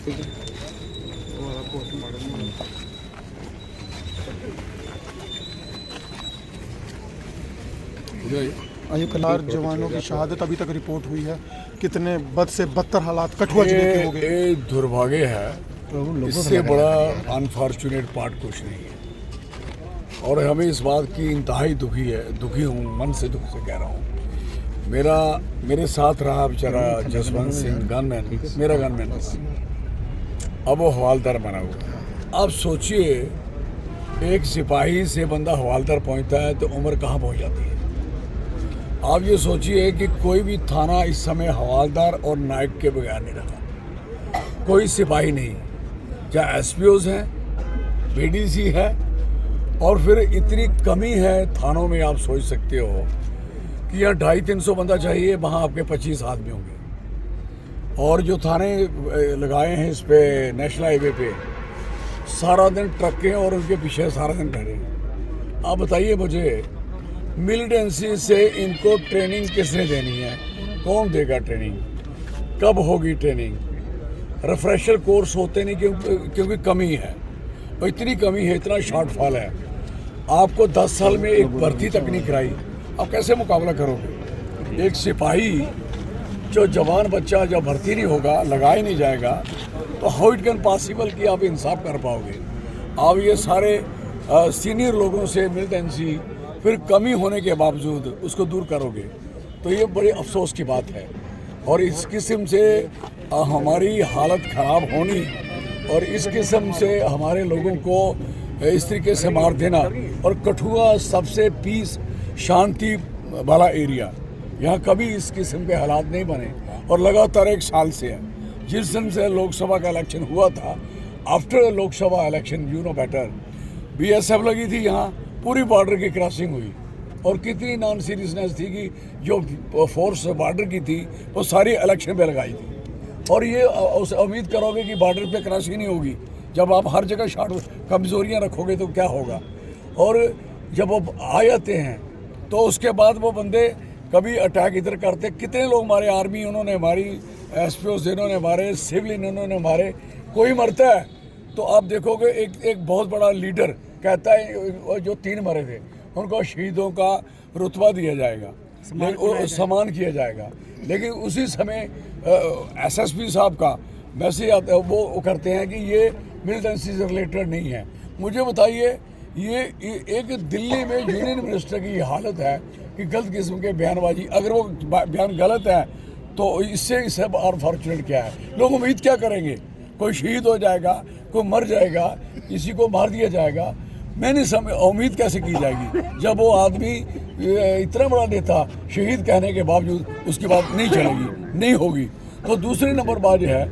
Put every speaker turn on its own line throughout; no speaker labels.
चार जवानों की शहादत अभी तक रिपोर्ट हुई है। कितने बद से बदतर हालात कठुआ जिले के हो गए।
ये दुर्भाग्य है, इससे बड़ा अनफॉर्चुनेट पार्ट कुछ नहीं है। और हमें इस बात की इंतहाई दुखी हूँ, मन से दुख से कह रहा हूँ। मेरे साथ रहा बेचारा जसवंत सिंह गनमैन, मेरा गनमैन, अब वो हवालदार बना हुआ। अब सोचिए, एक सिपाही से बंदा हवालदार पहुंचता है तो उम्र कहाँ पहुंच जाती है। आप ये सोचिए कि कोई भी थाना इस समय हवालदार और नायक के बगैर नहीं रहा, कोई सिपाही नहीं, चाहे एसपीओज हैं, बीडीसी है, और फिर इतनी कमी है थानों में। आप सोच सकते हो कि यहाँ 250-300 बंदा चाहिए, वहाँ आपके 25 आदमी होंगे। और जो थाने लगाए हैं इस पे नेशनल हाईवे पे, सारा दिन ट्रकें और उनके पीछे सारा दिन ठहरे। आप बताइए मुझे, मिलिटेंसी से इनको ट्रेनिंग किसने देनी है? कौन देगा ट्रेनिंग? कब होगी ट्रेनिंग? रिफ्रेशर कोर्स होते नहीं क्योंकि कमी है, और इतनी कमी है, इतना शॉर्टफॉल है। आपको 10 साल में एक भर्ती तक नहीं कराई, आप कैसे मुकाबला करोगे? एक सिपाही जो जवान बच्चा जब भर्ती नहीं होगा, लगा ही नहीं जाएगा, तो हाउ इट कैन पॉसिबल कि आप इंसाफ कर पाओगे? आप ये सारे सीनियर लोगों से मिलिटेंसी फिर कमी होने के बावजूद उसको दूर करोगे, तो ये बड़े अफसोस की बात है। और इस किस्म से हमारी हालत ख़राब होनी और इस किस्म से हमारे लोगों को इस तरीके से मार देना। और कठुआ सबसे पीस शांति वाला एरिया, यहाँ कभी इस किस्म के हालात नहीं बने, और लगातार 1 साल से है। जिस दिन से लोकसभा का इलेक्शन हुआ था, after Lok Sabha election you know better, BSF लगी थी यहाँ, पूरी बॉर्डर की क्रॉसिंग हुई। और कितनी नॉन सीरियसनेस थी कि जो फोर्स बॉर्डर की थी वो सारी इलेक्शन पे लगाई थी। और ये उम्मीद करोगे कि बॉर्डर पे क्रॉसिंग नहीं होगी, जब आप हर जगह शॉर्ट कमज़ोरियाँ रखोगे तो क्या होगा? और जब वो आ जाते हैं तो उसके बाद वो बंदे कभी अटैक इधर करते। कितने लोग मारे, आर्मी उन्होंने मारी, एसपीओ इन्होंने मारे, सिविल इन्होंने मारे, कोई मरता है तो आप देखोगे एक बहुत बड़ा लीडर कहता है जो 3 मरे थे उनको शहीदों का रुतबा दिया जाएगा, सम्मान किया जाएगा। लेकिन उसी समय एसएसपी साहब का मैसेज वो करते हैं कि ये मिलिटेंसी से रिलेटेड नहीं है। मुझे बताइए, ये एक दिल्ली में यूनियन मिनिस्टर की हालत है कि गलत किस्म के बयानबाजी, अगर वो बयान गलत है तो इससे अनफॉर्चुनेट क्या है? लोग उम्मीद क्या करेंगे? कोई शहीद हो जाएगा, कोई मर जाएगा, किसी को मार दिया जाएगा, मैंने उम्मीद कैसे की जाएगी जब वो आदमी इतना बड़ा नेता शहीद कहने के बावजूद उसकी बात नहीं चलेगी, नहीं होगी। तो दूसरी नंबर बात यह है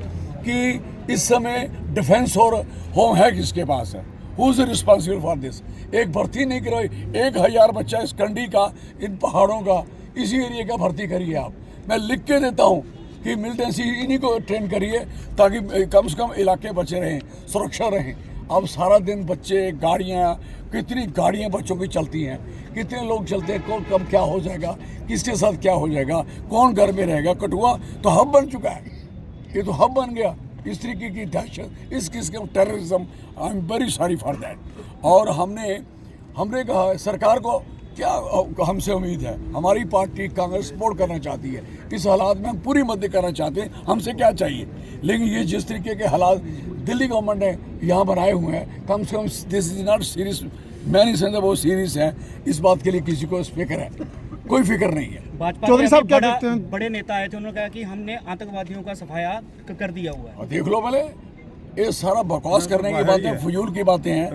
कि इस समय डिफेंस और होम है किसके पास है? Who is responsible for this? एक भर्ती नहीं कराई, 1000 बच्चा इस कंडी का, इन पहाड़ों का, इसी एरिया का भर्ती करिए आप। मैं लिख के देता हूँ कि मिलिटेंसी इन्हीं को ट्रेन करिए ताकि कम से कम इलाके बचे रहें, सुरक्षा रहें। अब सारा दिन बच्चे, गाड़ियाँ, कितनी गाड़ियाँ बच्चों की चलती हैं, कितने लोग चलते हैं, कौन कब क्या हो जाएगा, किसके साथ क्या हो जाएगा, कौन घर में रहेगा। कठुआ तो हब बन चुका है, ये तो हब बन गया इस तरीके की दहशत, इस किस्म terrorism. I am very sorry for that. और हमने कहा सरकार को क्या हमसे उम्मीद है? हमारी पार्टी कांग्रेस सपोर्ट करना चाहती है, इस हालात में हम पूरी मदद करना चाहते हैं, हमसे क्या चाहिए? लेकिन ये जिस तरीके के हालात दिल्ली गवर्नमेंट ने यहाँ बनाए हुए हैं, कम से come this is not serious. मैं नहीं समझता वो सीरियस है, इस बात के लिए किसी को फिक्र है? कोई फिक्र नहीं है।
चौधरी साहब क्या कहते हैं?
बड़े नेता आए थे, उन्होंने कहा कि हमने आतंकवादियों का सफाया कर दिया हुआ है।
देख लो पहले, ये सारा बकवास करने की बातें, फजूल की बातें हैं।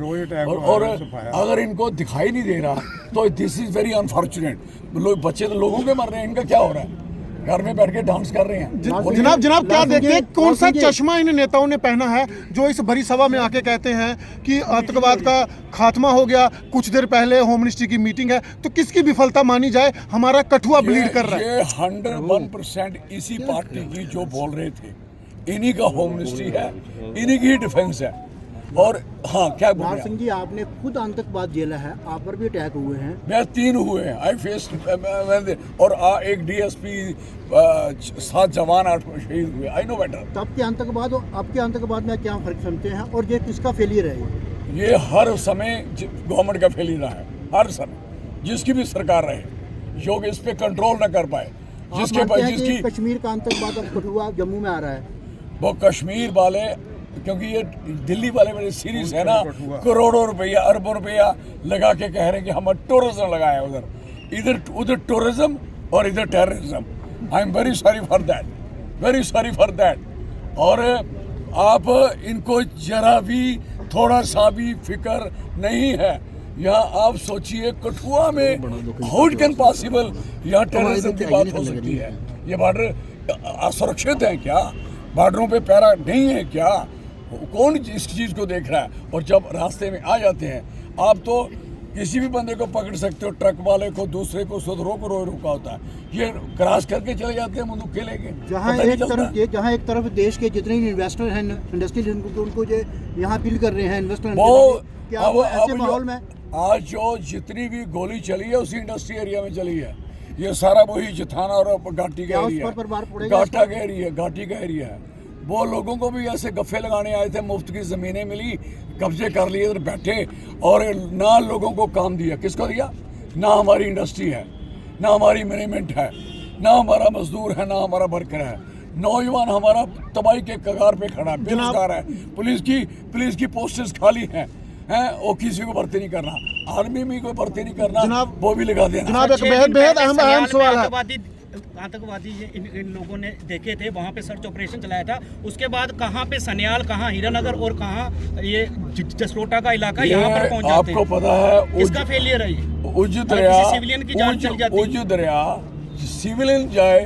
और अगर इनको दिखाई नहीं दे रहा तो दिस इज वेरी अनफॉर्चुनेट। लोग बच्चे तो लोगों के मर रहे हैं, इनका क्या हो रहा है? घर में बैठ के डांस कर रहे हैं।
जनाब क्या देखते हैं, कौन सा चश्मा इन नेताओं ने पहना है जो इस भरी सभा में आके कहते हैं कि आतंकवाद का खात्मा हो गया? कुछ देर पहले होम मिनिस्ट्री की मीटिंग है, तो किसकी विफलता मानी जाए? हमारा कठुआ ब्लीड कर रहा है।
ये 101% इसी पार्टी की जो बोल रहे थे, इन्हीं का होम मिनिस्ट्री है, इन्हीं की डिफेंस है। और हाँ क्या बोल
लाल
रहे
सिंह
हैं?
जी, आपने खुद आतंकवाद झेला है, आप पर भी अटैक हुए हैं।
मैं 3 हुए हैं, आई फेस, और एक डीएसपी, 7 जवान 8 शहीद हुए। I know better.
तब के आतंकवाद और अब के आतंकवाद में क्या फर्क समझते हैं, और ये किसका फेलियर है?
ये हर समय गवर्नमेंट का फेलियर रहा है, हर समय जिसकी भी सरकार रहे, जो इस पे कंट्रोल न कर पाए, जिसके
आप मानते हैं कि
जिसकी
कश्मीर का आतंकवाद अब कठुआ जम्मू में आ रहा है?
वो कश्मीर वाले, क्योंकि ये दिल्ली वाले मेरे सीरीज है ना, करोड़ों रुपया अरबों रुपया लगा के कह रहे हैं कि हम टूरिज्म लगाया उधर उधर टूरिज्म और इधर terrorism. I am very sorry for that, very sorry for that. और आप इनको जरा भी थोड़ा सा भी फिक्र नहीं है। यहाँ आप सोचिए कठुआ में हाउ इट कैन पॉसिबल यहाँ टेररिज्म की बात हो सकती है? ये बॉर्डर असुरक्षित है क्या? बॉर्डरों पे पैरा नहीं है क्या? कौन इस चीज़ को देख रहा है? और जब रास्ते में आ जाते हैं आप तो किसी भी बंदे को पकड़ सकते हो, ट्रक वाले को, दूसरे को रोका होता है, ये क्रॉस करके चले जाते हैं बंदूक के लेके।
जहाँ एक तरफ देश के जितने भी इन्वेस्टर हैं, इंडस्ट्री, उनको जो यहाँ अपील कर रहे हैं इन्वेस्टर, क्या वो ऐसे माहौल में
आज जो जितनी भी गोली चली है उसी इंडस्ट्री एरिया में चली है। ये सारा वही जिथाना और घाटी का एरिया है, घाटा का एरिया, घाटी का एरिया है। वो लोगों को भी ऐसे गफ्फे लगाने आए थे, मुफ्त की ज़मीनें मिली, कब्जे कर लिए, इधर बैठे, और ना लोगों को काम दिया। किसको दिया? ना हमारी इंडस्ट्री है, ना हमारी मैनेजमेंट है, ना हमारा मजदूर है, ना हमारा वर्कर है। नौजवान हमारा तबाही के कगार पे खड़ा है, बेरोजगार है, पुलिस की पोस्टें खाली हैं, वो किसी को भर्ती नहीं करना, आर्मी में कोई भर्ती नहीं करना, वो भी लगा देना।
जनाब एक बेहद अहम सवाल है।
आतंकवादी इन लोगों ने देखे थे, वहाँ पे सर्च ऑपरेशन चलाया था। उसके बाद कहाँ पे सन्याल, कहाँ हीरानगर और कहाँ ये जसरोटा का इलाका, यहाँ पर पहुँच जाते हैं।
आपको पता है
इसका फेलियर है ये।
उज दरिया,
सिविलियन की जान चली जाती है।
उज दरिया, सिविलियन जाए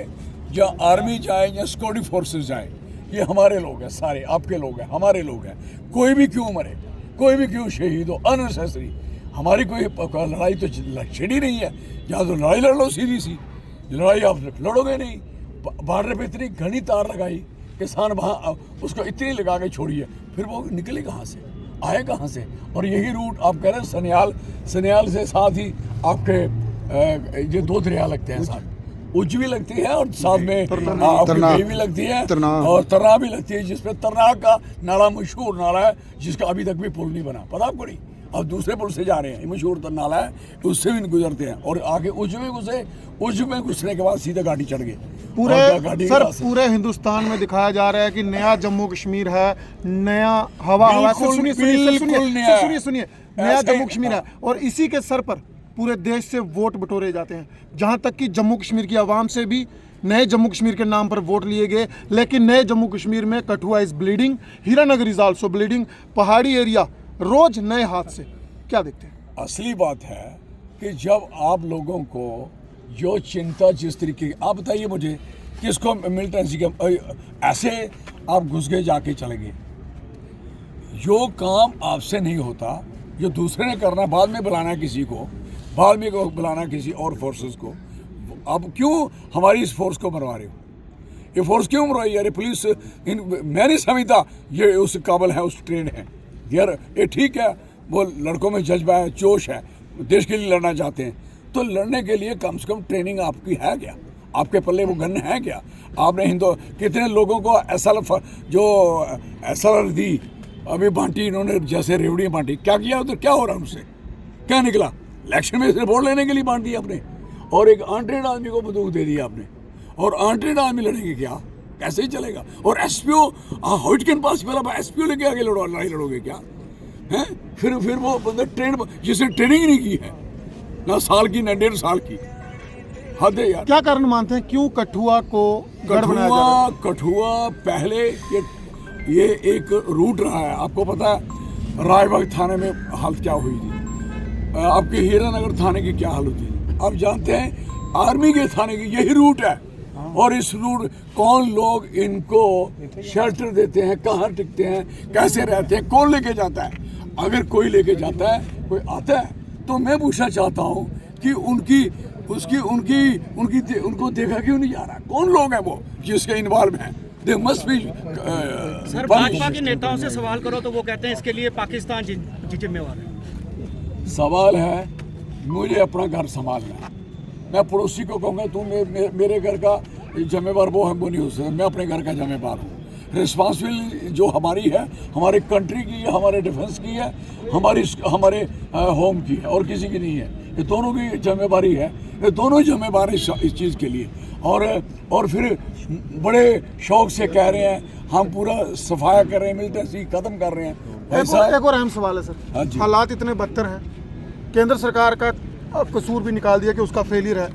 या आर्मी जाए या सिक्योरिटी फोर्सेस जाए, ये हमारे लोग हैं, सारे आपके लोग हैं, हमारे लोग हैं। कोई भी क्यों मरे, कोई भी क्यों शहीद हो, अननेसेसरी। हमारी कोई लड़ाई तो छिड़ी नहीं है। या तो लड़ाई लड़ लो, सीधी सी लड़ाई आप लड़ोगे नहीं। बॉर्डर पे इतनी घनी तार लगाई, किसान वहाँ उसको इतनी लगा के छोड़ी है, फिर वो निकले कहाँ से, आए कहाँ से? और यही रूट आप कह रहे हैं सन्याल से साथ ही आपके ये 2 दरिया लगते हैं, साथ उज भी लगती है और साथ में आपकी भी लगती है और तरना भी लगती है, जिसपे तरना का नाला मशहूर नाला है, जिसका अभी तक भी पुल नहीं बना। पता आपको नहीं? अब दूसरे पुल से जा रहे हैं, मशहूर नाला है, उससे भी गुजरते हैं और आगे उज में घुसने के बाद सीधे गाड़ी चढ़ गए।
पूरे हिंदुस्तान में दिखाया जा रहा है कि नया जम्मू कश्मीर है, नया हवा सुनिए नया जम्मू कश्मीर है, और इसी के सर पर पूरे देश से वोट बटोरे जाते हैं। जहां तक कि जम्मू कश्मीर की आवाम से भी नए जम्मू कश्मीर के नाम पर वोट लिए गए, लेकिन नए जम्मू कश्मीर में Kathua is bleeding, Hiranagar is also bleeding, पहाड़ी एरिया रोज नए हाथ से। क्या देखते हैं?
असली बात है कि जब आप लोगों को जो चिंता जिस तरीके की, आप बताइए मुझे, किसको मिलिटेंसी के ऐसे आप घुस गए, जाके चले गए। जो काम आपसे नहीं होता, जो दूसरे ने करना, बाद में बुलाना किसी को, बाद में बुलाना किसी और फोर्सेस को। अब क्यों हमारी इस फोर्स को मरवा रहे हो? ये फोर्स क्यों मरवाई? यार पुलिस मैं नहीं समझता ये उस काबिल है, उस ट्रेन है यार। ये ठीक है, वो लड़कों में जज्बा है, जोश है, देश के लिए लड़ना चाहते हैं, तो लड़ने के लिए कम से कम ट्रेनिंग आपकी है क्या? आपके पल्ले वो गन है क्या? आपने कितने लोगों को एसएलआर दी, अभी बांटी इन्होंने, जैसे रेवड़ियाँ बांटी। क्या किया उधर? क्या हो रहा है उनसे? क्या निकला? इलेक्शन में से वोट लेने के लिए बांट दी आपने, और एक अनट्रेंड आदमी को बंदूक दे दी आपने, और अनट्रेंड आदमी लड़ेंगे क्या? कैसे ही चलेगा? और SPO how it can possible? आप एसपीओ लेके आगे लड़ाई लड़ोगे क्या? हैं? फिर वो बंदा जिसने ट्रेनिंग नहीं की है, ना साल की ना 1.5 साल की, हद है यार।
क्या कारण मानते हैं क्यों कठुआ को गढ़ बनाया जा रहा है?
कठुआ पहले ये एक रूट रहा है। आपको पता है रायबाग थाने में हालत क्या हुई थी, आपके हीरानगर थाने की क्या हालत थी, आप जानते हैं। आर्मी के थाने की यही रूट है, और इस रूट कौन लोग इनको शेल्टर देते हैं, कहाँ टिकते हैं, कैसे रहते हैं, कौन लेके जाता है? अगर कोई लेके जाता है, कोई आता है, तो मैं पूछना चाहता हूँ कि उनको देखा क्यों नहीं जा रहा? कौन लोग हैं वो जिसके इन्वॉल्व हैं? They must be
sir Bhajpa के नेताओं से सवाल करो तो वो कहते हैं इसके लिए पाकिस्तान जिम्मेवार है।
सवाल है मुझे अपना घर संभालना है। मैं पड़ोसी को कहूँगा तू मेरे घर का जिम्मेवार वो नहीं हो सकता, मैं अपने घर का जिम्मेवार हूँ। रिस्पॉन्सिबिलिटी जो हमारी है, हमारे कंट्री की है, हमारे डिफेंस की है, हमारे होम की है, और किसी की नहीं है। ये दोनों की जिम्मेवारी है, ये दोनों जिम्मेवार हैं इस चीज़ के लिए। और फिर बड़े शौक से कह रहे हैं हम पूरा सफाया कर रहे हैं, मिलिटेंसी खत्म कर रहे हैं।
एक और अहम सवाल है
हाँ
सर,
जी।
हालात इतने बदतर हैं, केंद्र सरकार का कसूर भी निकाल दिया कि उसका फेलियर है।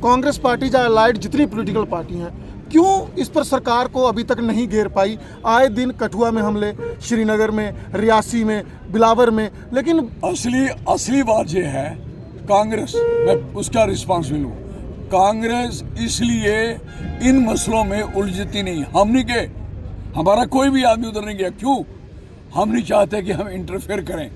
कांग्रेस पार्टी या अलाइड जितनी पॉलिटिकल पार्टी हैं, क्यों इस पर सरकार को अभी तक नहीं घेर पाई? आए दिन कठुआ में हमले, श्रीनगर में, रियासी में, बिलावर में, लेकिन
असली बात यह है कांग्रेस, मैं उसका रिस्पॉन्सिबल हूँ। कांग्रेस इसलिए इन मसलों में उलझती नहीं। हम नहीं गए, हमारा कोई भी आदमी उधर नहीं गया। क्यों? हम नहीं चाहते कि हम इंटरफेयर करें।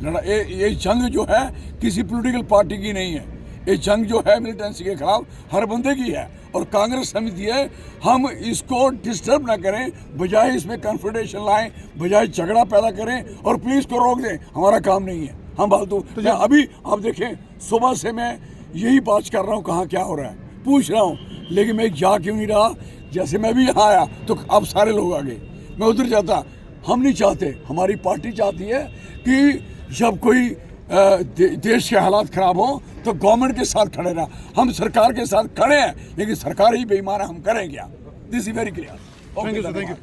ये जंग जो है किसी पॉलिटिकल पार्टी की नहीं है, ये जंग जो है मिलिटेंसी के खिलाफ हर बंदे की है। और कांग्रेस समिति है, हम इसको डिस्टर्ब ना करें, बजाय इसमें कन्फ्रंटेशन लाएं, बजाय झगड़ा पैदा करें और पुलिस को रोक दें। हमारा काम नहीं है, हम फालतू। तो अभी आप देखें, सुबह से मैं यही बात कर रहा हूँ कहाँ क्या हो रहा है, पूछ रहा हूँ, लेकिन मैं जा क्यों नहीं रहा? जैसे मैं भी यहाँ आया तो अब सारे लोग आ गए, मैं उधर जाता। हम नहीं चाहते, हमारी पार्टी चाहती है कि जब कोई देश के हालात खराब हो तो गवर्नमेंट के साथ खड़े रहा। हम सरकार के साथ खड़े हैं, लेकिन सरकार ही बेईमान है, हम करें क्या? This is very clear.
Thank you.